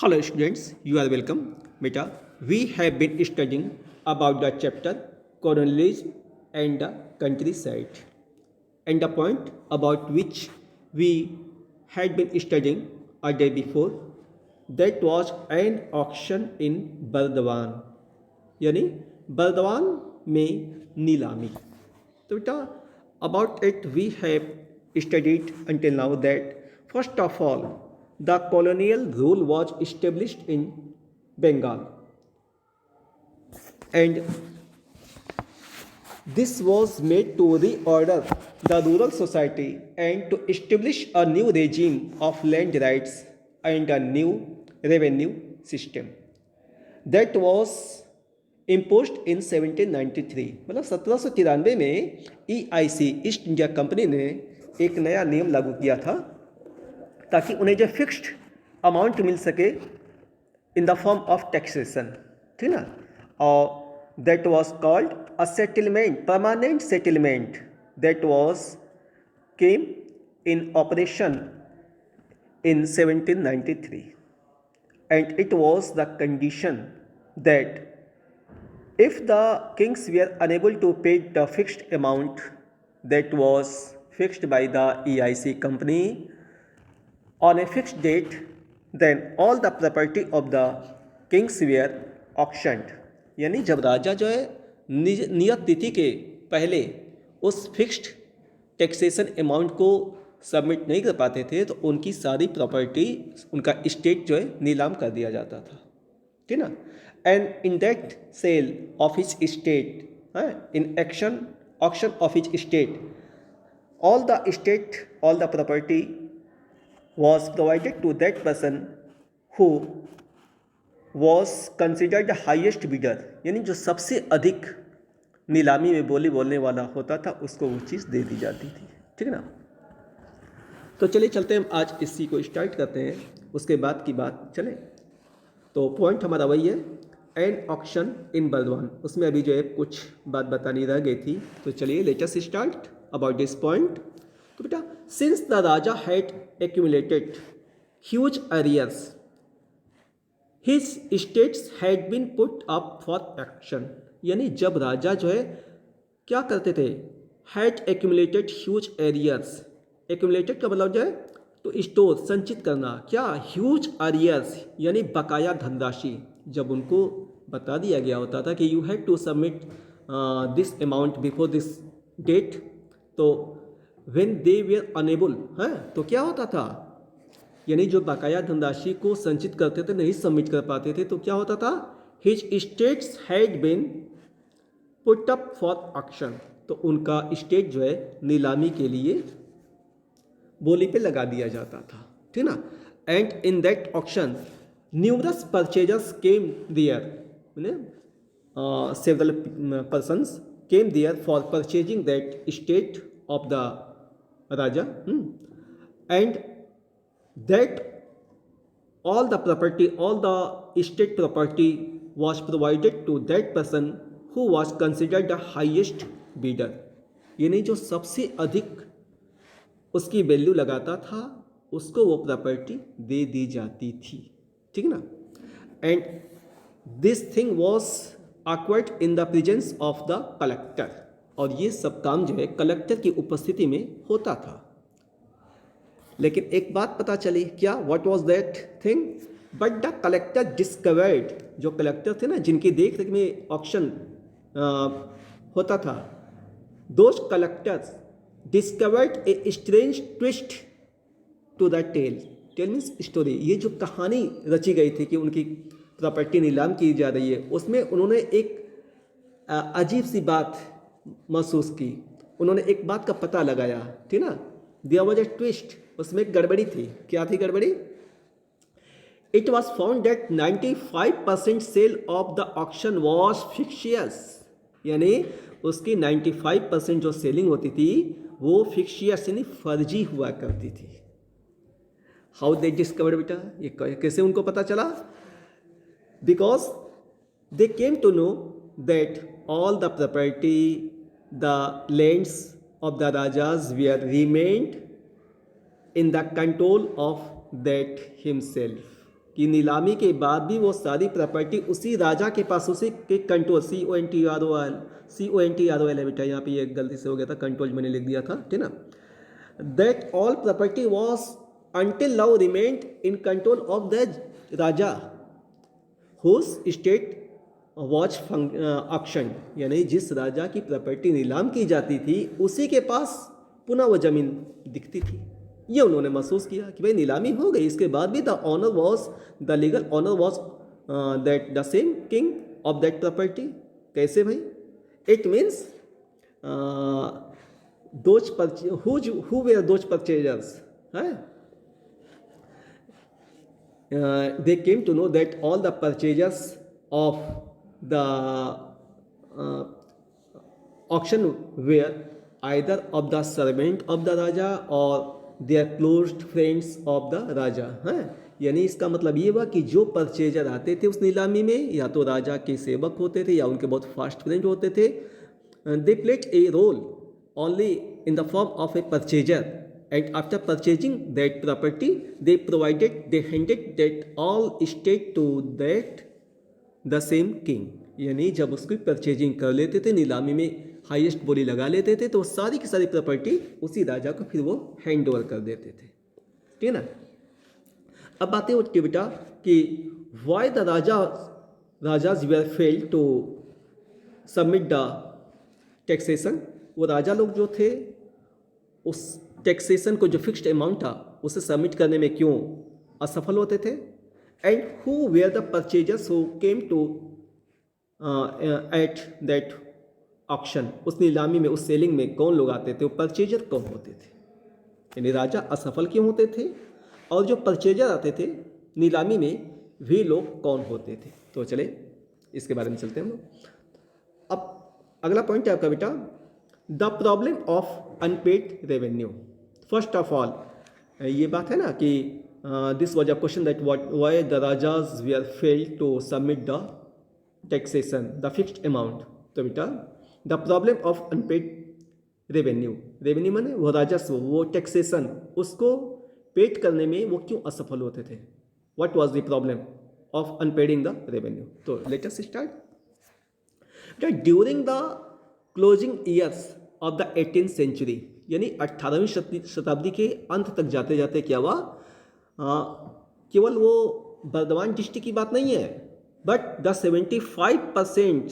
Hello students, you are welcome. Beta, we have been studying about the chapter colonialism and the countryside. And the point about which we had been studying a day before, that was an auction in Burdwan यानी बर्दवान में नीलामी. तो बेटा about it we have studied until now that first of all the colonial rule was established in Bengal, and this was made to reorder the rural society and to establish a new regime of land rights and a new revenue system that was imposed in 1793. मतलब 1793 में EIC east India company ने एक नया नियम लागू किया था ताकि उन्हें जो फिक्स्ड अमाउंट मिल सके in the form of taxation, ठीक ना. और that was called a settlement, permanent settlement that was came in operation in 1793, and it was the condition that if the kings were unable to pay the fixed amount that was fixed by the EIC company on a fixed date, then all the property of the kings were auctioned. यानी जब राजा जो है नियत तिथि के पहले उस फिक्स्ड टैक्सेशन अमाउंट को सबमिट नहीं कर पाते थे तो उनकी सारी प्रॉपर्टी, उनका स्टेट जो है नीलाम कर दिया जाता था, ठीक ना. And in that sale of his state, in action auction of his state, all the property was provided to that person who was considered the highest bidder. यानी जो सबसे अधिक नीलामी में बोली बोलने वाला होता था उसको वो चीज़ दे दी जाती थी, ठीक है ना. तो चलिए चलते हैं, हम आज इसी को स्टार्ट करते हैं, उसके बाद की बात चले. तो पॉइंट हमारा वही है, एन ऑक्शन इन बर्दवान. उसमें अभी जो है कुछ बात बतानी रह गई थी, तो चलिए let us start about this point. तो बेटा, since the raja had accumulated huge arrears, his states had been put up for action. यानी जब राजा जो है क्या करते थे, had accumulated huge arrears. Accumulated का मतलब जो है तो स्टोर, संचित करना. क्या, ह्यूज एरियर्स यानी बकाया धनराशि. जब उनको बता दिया गया होता था कि you have to submit this amount before this date, तो व्हेन दे वेयर अनेबल, है तो क्या होता था, यानी जो बकाया धनराशि को संचित करते थे, नहीं सबमिट कर पाते थे, तो क्या होता था, his states had been put up for auction. तो उनका स्टेट जो है नीलामी के लिए बोली पे लगा दिया जाता था, ठीक ना. And in that auction numerous purchasers came there, several persons came there for purchasing that estate of the Raja, and that all the property, all the estate property was provided to that person who was considered the highest bidder. यानी जो सबसे अधिक उसकी value लगाता था उसको वो property दे दी जाती थी, ठीक ना. And this thing was awkward in the presence of the collector. और ये सब काम जो है कलेक्टर की उपस्थिति में होता था. लेकिन एक बात पता चली, क्या, what was that thing, but the collector discovered. जो कलेक्टर थे ना, जिनकी देख रेख में ऑक्शन होता था, those collectors discovered a strange twist to the tale. Tale means story. ये जो कहानी रची गई थी कि उनकी प्रॉपर्टी नीलाम की जा रही है, उसमें उन्होंने एक अजीब सी बात महसूस की. उन्होंने एक बात का पता लगाया, ठीक ना. There was a twist. उसमें एक गड़बड़ी थी. क्या थी गड़बड़ी? It was found that 95% sale of the auction was fictitious. यानी उसकी 95% जो सेलिंग होती थी वो फिक्शियस यानी फर्जी हुआ करती थी. हाउ दे डिस्कवर्ड बेटा, ये कैसे उनको पता चला? Because they came to know that all the property, the lands of the rajas were remained in the control of that himself. कि नीलामी के बाद भी वो सारी प्रॉपर्टी उसी राजा के पास, उसी के कंट्रोल, CONTROL है बेटा, यहाँ पे ये गलती से हो गया था, कंट्रोल मैंने लिख दिया था, ठीक ना। That all property was until now remained in control of the raja whose state was auctioned, यानी जिस राजा की प्रॉपर्टी नीलाम की जाती थी उसी के पास पुनः वो जमीन दिखती थी। ये उन्होंने महसूस किया कि भाई नीलामी हो गई, इसके बाद भी the legal owner was that the same king of that property. कैसे भाई? It means who were those purchasers? They came to know that all the purchasers of the auction were either of the servant of the Raja or their close friends of the Raja। यानी इसका मतलब ये हुआ कि जो purchaser आते थे उस नीलामी में या तो राजा के सेवक होते थे या उनके बहुत फास्ट फ्रेंड होते थे। They played a role only in the form of a purchaser, and after purchasing that property they handed that all estate to that the same king। यानी जब उसकी परचेजिंग कर लेते थे, नीलामी में हाईएस्ट बोली लगा लेते थे, तो सारी की सारी प्रॉपर्टी उसी राजा को फिर वो हैंड ओवर कर देते थे, ठीक है ना। अब बातें उठती बेटा कि why the rajas were fail to submit the taxation. वो राजा लोग जो थे उस टैक्सेशन को, जो फिक्स्ड अमाउंट था, उसे सबमिट करने में क्यों असफल होते थे। And who were the purchasers who came to at that auction. उस नीलामी में, उस सेलिंग में कौन लोग आते थे, वो परचेजर कौन होते थे, यानी राजा असफल क्यों होते थे, और जो परचेजर आते थे नीलामी में वे लोग कौन होते थे। तो चले इसके बारे में चलते हैं हम लोग। अब अगला पॉइंट है आपका बेटा, the problem of unpaid revenue. First of all ये बात है ना कि this was a question that why the rajas we are failed to submit the taxation the fixed amount. तो बेटा the problem of unpaid revenue माने वो राजस्व, वो टैक्सेशन, उसको पेड करने में वो क्यों असफल होते थे। What was the problem of unpaying the revenue. तो let us start. During the closing years of the 18th century, यानी 18वीं शताब्दी के अंत तक जाते जाते क्या हुआ, केवल वो बर्धमान डिस्ट्रिक्ट की बात नहीं है, but the 75%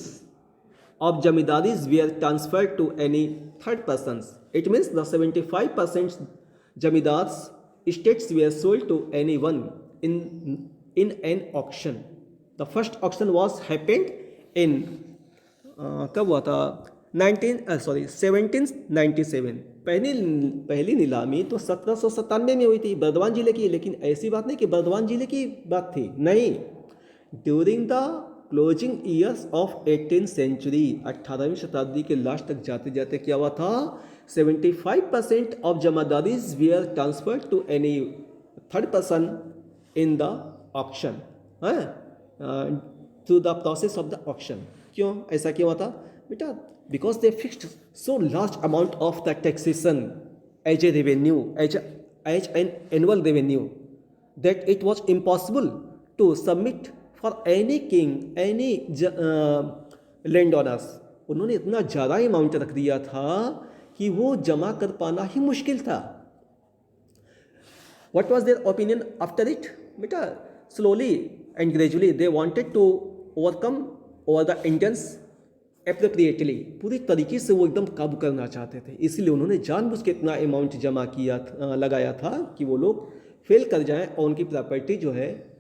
of zamindaris were transfer to any third person. It means the 75% zamindars estates were sold to anyone in an auction। The first auction was happened in कब हुआ था 1797। पहली नीलामी तो 1797 में हुई थी, बर्धमान जिले की। लेकिन ऐसी बात नहीं कि बर्धमान जिले की बात थी, नहीं। During the closing years of 18th century, 18वीं शताब्दी के लास्ट तक जाते जाते क्या हुआ था, 75% of zamindaris were transfer to any third person in the auction, through the process of the auction. क्यों ऐसा क्यों हुआ था बेटा? Because they fixed so large amount of the taxation as a revenue, as an annual revenue, that it was impossible to submit for any king, any land owners. उन्होंने इतना ज़्यादा amount रख दिया था कि वो जमा कर पाना ही मुश्किल था। What was their opinion after it? बेटा slowly and gradually they wanted to overcome over the Indians appropriately। पूरी तरीके से वो एकदम काबू करना चाहते थे, इसलिए उन्होंने जानबूझ के इतना अमाउंट जमा किया, लगाया था कि वो लोग फेल कर जाएं और उनकी प्रॉपर्टी जो है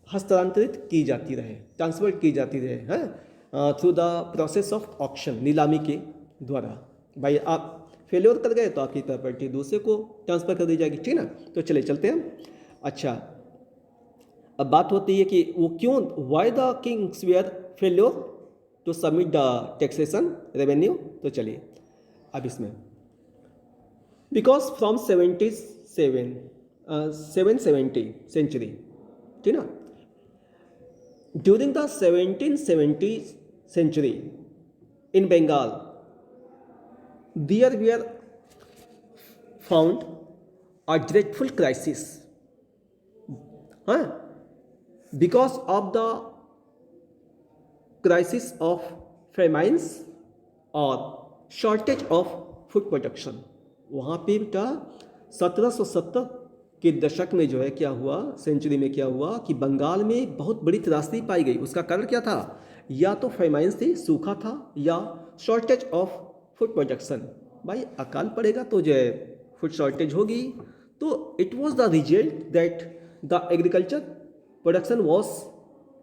हस्तांतरित की जाती रहे, ट्रांसफर की जाती रहे, है through the process of auction, नीलामी के द्वारा। भाई आप फेलियर कर गए तो आपकी प्रॉपर्टी दूसरे को ट्रांसफ़र कर दी जाएगी, ठीक ना। तो चले चलते हैं। अच्छा, अब बात होती है कि वो क्यों, why the kings were failure to submit the taxation revenue. तो चलिए अब इसमें, बिकॉज फ्रॉम 770 सेंचुरी, ठीक ना, during the 1770 century in Bengal there were found a dreadful crisis, because of the crisis of famines और शॉर्टेज ऑफ फूड प्रोडक्शन। वहाँ पे बेटा 1770 के दशक में जो है क्या हुआ, सेंचुरी में क्या हुआ कि बंगाल में बहुत बड़ी त्रासदी पाई गई। उसका कारण क्या था? या तो फेमाइंस थी, सूखा था, या शॉर्टेज ऑफ फूड प्रोडक्शन। भाई अकाल पड़ेगा तो जो है फूड शॉर्टेज होगी। तो it was the result that the agriculture production was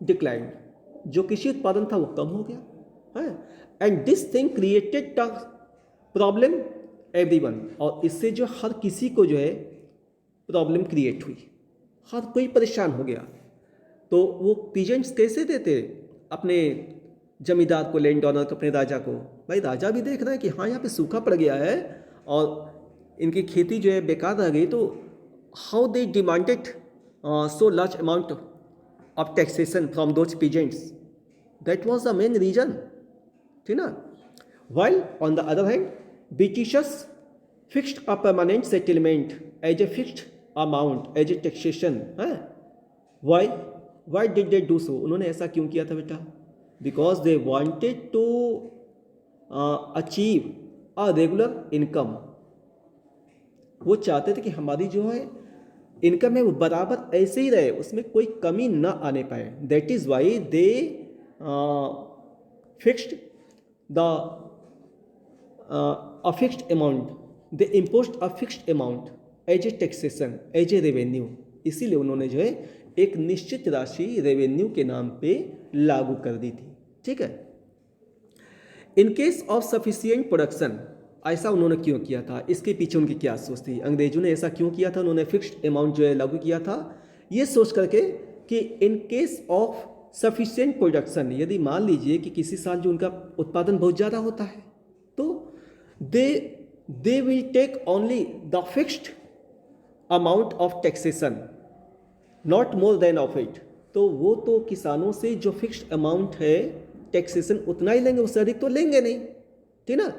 declined. जो कृषि उत्पादन था वो कम हो गया है। And this thing created the problem everyone. और इससे जो हर किसी को जो है प्रॉब्लम क्रिएट हुई, हर कोई परेशान हो गया। तो वो पीजेंट्स कैसे देते अपने जमींदार को, लैंड ओनर को, अपने राजा को? भाई राजा भी देख रहा है कि हाँ यहाँ पे सूखा पड़ गया है और इनकी खेती जो है बेकार रह गई। तो how they demanded so large amount of taxation from those peasants, that was the main reason, ठीक ना। While on the other hand Britishers fixed a permanent settlement as a fixed amount as a taxation है। Why did they do so? उन्होंने ऐसा क्यों किया था बेटा? Because they wanted to achieve a regular income. वो चाहते थे कि हमारी जो है इनकम है वो बराबर ऐसे ही रहे, उसमें कोई कमी ना आने पाए। That is why they fixed the a fixed amount, they imposed a fixed amount as a taxation, as a revenue। इसीलिए उन्होंने जो है एक निश्चित राशि रेवेन्यू के नाम पे लागू कर दी थी, ठीक है। In case of sufficient production, ऐसा उन्होंने क्यों किया था? इसके पीछे उनकी क्या सोच थी? अंग्रेजों ने ऐसा क्यों किया था? उन्होंने फिक्स्ड अमाउंट जो है लागू किया था ये सोच करके कि in case of sufficient production, यदि मान लीजिए कि किसी साल जो उनका उत्पादन बहुत ज़्यादा होता है तो they will take only the fixed amount of taxation, not more than of it। तो वो तो किसानों से जो फिक्स्ड अमाउंट है टैक्सेशन उतना ही लेंगे, उससे अधिक तो लेंगे नहीं, ठीक ना।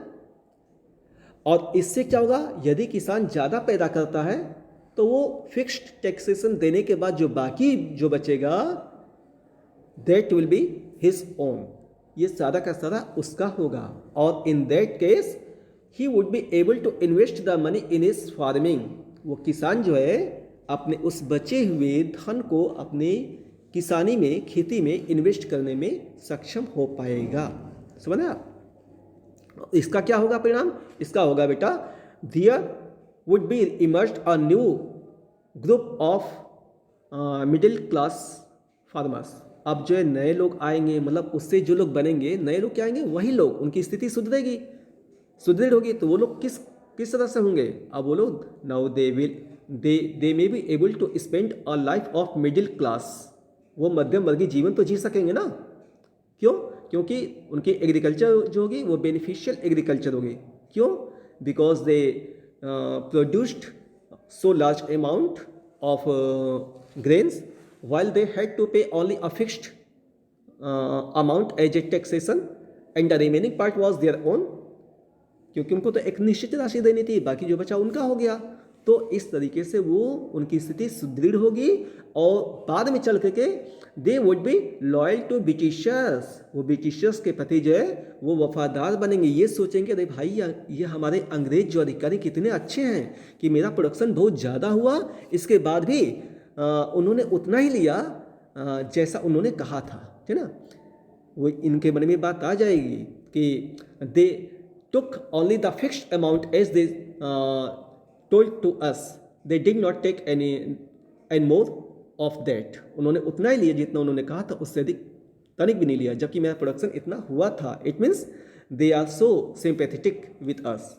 और इससे क्या होगा? यदि किसान ज़्यादा पैदा करता है तो वो फिक्स्ड टैक्सेशन देने के बाद जो बाकी जो बचेगा that will be his own, ये सारा का सारा उसका होगा। और in that case he would be able to invest the money in his farming. वो किसान जो है अपने उस बचे हुए धन को अपने किसानी में, खेती में इन्वेस्ट करने में सक्षम हो पाएगा। समझा? इसका क्या होगा परिणाम? इसका होगा बेटा there would be emerged a new group of middle class farmers. अब जो है नए लोग आएंगे, मतलब उससे जो लोग बनेंगे, नए लोग क्या आएंगे? वही लोग, उनकी स्थिति सुधरेगी, सुदृढ़ होगी। तो वो लोग किस तरह से होंगे? अब वो लोग now they may be able to spend a life of middle class. वो मध्यम वर्गीय जीवन तो जी सकेंगे ना। क्यों? क्योंकि उनकी एग्रीकल्चर जो होगी वो बेनिफिशियल एग्रीकल्चर होगी। क्यों? Because they produced so large amount of grains while they had to pay only a fixed amount as a taxation and the remaining part was their own। क्योंकि उनको तो एक निश्चित राशि देनी थी, बाकी जो बचा उनका हो गया। तो इस तरीके से वो उनकी स्थिति सुदृढ़ होगी और बाद में चल करके they would be loyal to Britishers. वो ब्रिटिशर्स के प्रति जो है वो वफादार बनेंगे। ये सोचेंगे अरे भाई ये हमारे अंग्रेज जो अधिकारी कितने अच्छे हैं कि मेरा प्रोडक्शन बहुत ज़्यादा हुआ, इसके बाद भी उन्होंने उतना ही लिया जैसा उन्होंने कहा था, ठीक ना। वो इनके मन में बात आ जाएगी कि दे took only the fixed amount as they told to us, they did not take any more of that। उन्होंने उतना ही लिया जितना उन्होंने कहा था, उससे अधिक तनिक भी नहीं लिया, जबकि मेरा प्रोडक्शन इतना हुआ था। It means they are so sympathetic with us.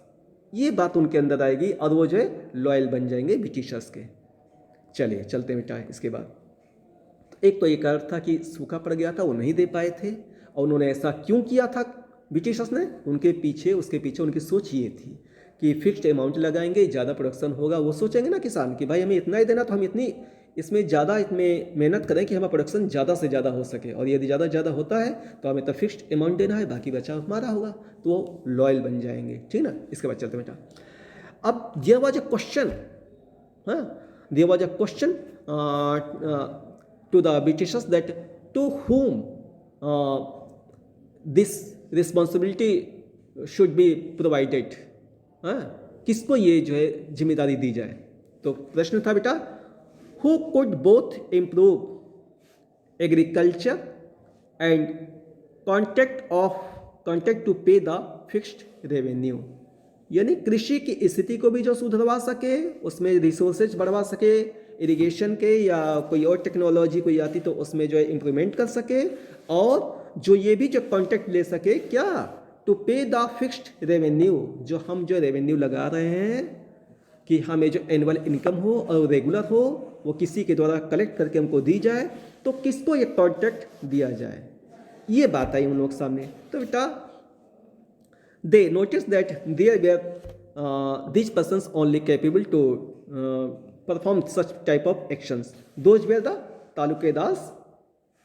ये बात उनके अंदर आएगी और वो जो है लॉयल बन जाएंगे ब्रिटिशर्स के। चलिए चलते मिटा इसके बाद। एक तो ये कारण था कि सूखा पड़ गया था, वो नहीं दे पाए थे। और उन्होंने ऐसा क्यों किया था ब्रिटिशर्स ने? उसके पीछे उनकी सोच ये थी कि फिक्स्ड अमाउंट लगाएंगे, ज़्यादा प्रोडक्शन होगा। वो सोचेंगे ना किसान कि भाई हमें इतना ही देना, तो हम इतनी इसमें मेहनत करें कि हमारा प्रोडक्शन ज़्यादा से ज़्यादा हो सके। और यदि ज़्यादा होता है तो हमें तो फिक्स्ड अमाउंट देना है, बाकी बचा हमारा होगा। तो वो लॉयल बन जाएंगे, ठीक ना। इसके बाद चलते बेटा। अब देयर वाज अ क्वेश्चन, हाँ, there was a question to the Britishers that to whom this responsibility should be provided. हाँ, किसको ये जो है जिम्मेदारी दी जाए? तो प्रश्न था बेटा, who could both improve agriculture and contract to pay the fixed revenue, यानी कृषि की स्थिति को भी जो सुधरवा सके, उसमें रिसोर्सेज बढ़वा सके, इरिगेशन के या कोई और टेक्नोलॉजी कोई आती तो उसमें जो है इम्प्रूवमेंट कर सके, और जो ये भी जो कॉन्ट्रैक्ट ले सके क्या, टू पे द फिक्स्ड रेवेन्यू, जो हम जो रेवेन्यू लगा रहे हैं कि हमें जो एनुअल इनकम हो और रेगुलर हो वो किसी के द्वारा कलेक्ट करके हमको दी जाए, तो किसको ये कॉन्ट्रैक्ट दिया जाए, ये बात आई उन लोग सामने. तो बेटा they noticed that there were these persons only capable to perform such type of actions. Those were the taluqdars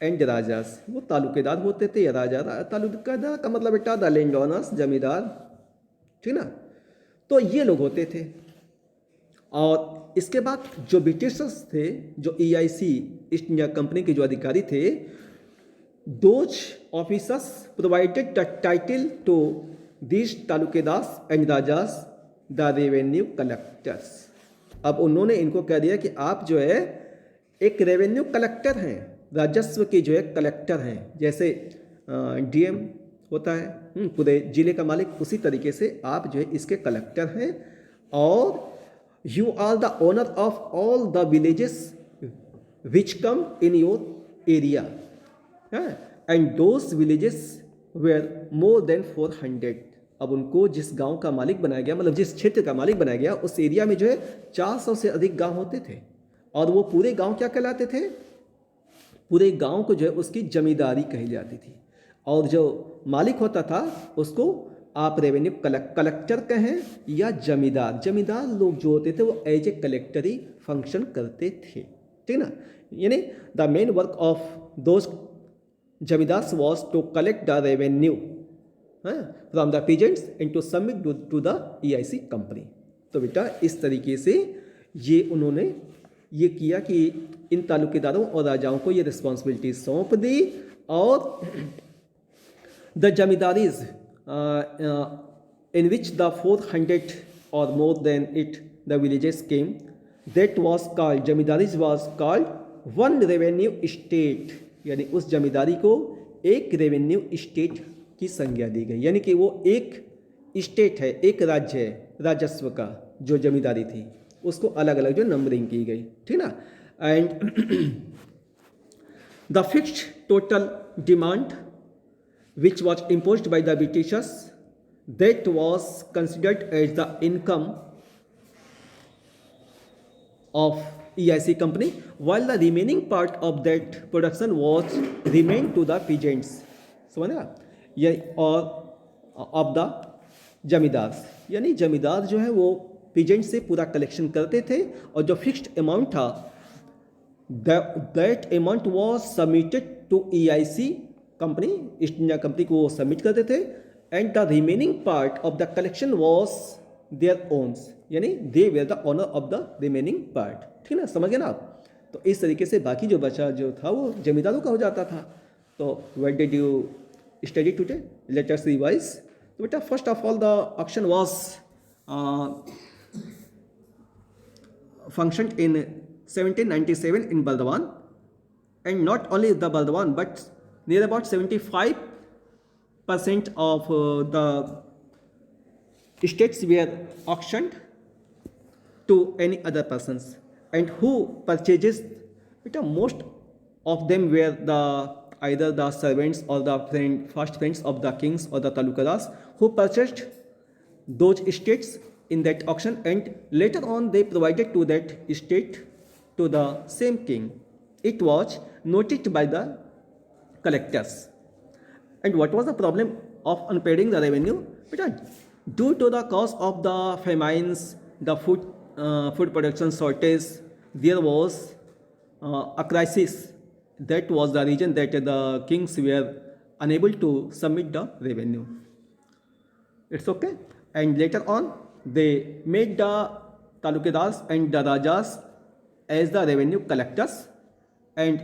and rajas. वो तालुकेदार होते थे या राजा. तालुकेदार का मतलब बेटा द लैंड ओनर्स, जमींदार, ठीक ना. तो ये लोग होते थे. और इसके बाद जो ब्रिटिशर्स थे, जो EIC ईस्ट इंडिया कंपनी के जो अधिकारी थे, those officers provided the title to these taluqdars and rajas the revenue collectors. अब उन्होंने इनको कह दिया कि आप जो है एक रेवेन्यू कलेक्टर हैं, राजस्व के जो है कलेक्टर हैं. जैसे DM होता है पूरे जिले का मालिक, उसी तरीके से आप जो है इसके कलेक्टर हैं. और you are the owner of all the villages which come in your area, and those villages were more than 400. अब उनको जिस गांव का मालिक बनाया गया, मतलब जिस क्षेत्र का मालिक बनाया गया, उस एरिया में जो है 400 से अधिक गांव होते थे. और वो पूरे गांव क्या कहलाते थे? पूरे गांव को जो है उसकी जमींदारी कही जाती थी. और जो मालिक होता था उसको आप रेवेन्यू कलेक्टर कहें या जमींदार. जमींदार लोग जो होते थे वो एज ए कलेक्टर ही फंक्शन करते थे, ठीक ना. यानी the main work of those zamindars was to collect the revenue from the peasants and to submit to the EIC company. तो बेटा इस तरीके से ये उन्होंने ये किया कि इन तालुकेदारों और राजाओं को ये रिस्पॉन्सिबिलिटी सौंप दी. और the जमींदारीज in which the 400 or more than it the villages came, that was called, जमींदारीज was called one revenue state. यानी उस जमींदारी को एक रेवेन्यू स्टेट की संज्ञा दी गई. यानी कि वो एक स्टेट है, एक राज्य है राजस्व का. जो जमींदारी थी उसको अलग अलग जो नंबरिंग की गई, ठीक ना. And the fixed total demand which was imposed by the Britishers, that was considered as the income of EIC company, while the remaining part of that production was remained to the peasants. समझा? ये और of the जमींदार, यानी जमींदार जो है वो peasant से पूरा कलेक्शन करते थे. और जो फिक्स्ड अमाउंट था that amount was submitted to EIC company, east India company को सबमिट करते थे. And the remaining part of the collection was their owns, यानी they were the owner of the remaining part, ठीक ना. समझ गए ना आप. तो इस तरीके से बाकी जो बचा जो था वो जमींदारों का हो जाता था. तो what did you study today? Let us revise. तो बेटा first of all the auction was function in 1797 in Bardhaman, and not only the Bardhaman but near about 75% of the states were auctioned to any other persons, and who purchases it, most of them were the either the servants or the first friends of the kings or the talukadas who purchased those estates in that auction, and later on they provided to that estate to the same king. It was noticed by the collectors. And what was the problem of unpaying the revenue? Due to the cause of the famines, the food production shortage, there was a crisis. That was the reason that the kings were unable to submit the revenue. It's okay. And later on, they made the talukedas and the rajas as the revenue collectors, and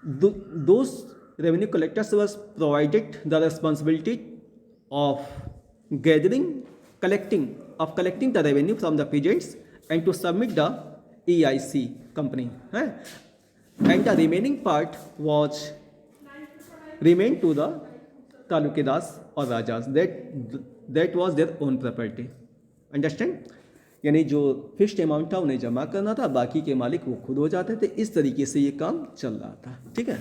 those revenue collectors was provided the responsibility of collecting the revenue from the peasants and to submit the EIC company. And the remaining part was remained to the talukedas or rajas. That was their own property. Understand? यानी जो fixed amount था उन्हें जमा करना था, बाकी के मालिक वो खुद हो जाते थे. इस तरीके से ये काम चल रहा था. ठीक है,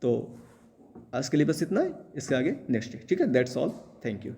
तो आज के लिए बस इतना है. इसके आगे नेक्स्ट. ठीक है, दैट्स ऑल. Thank you.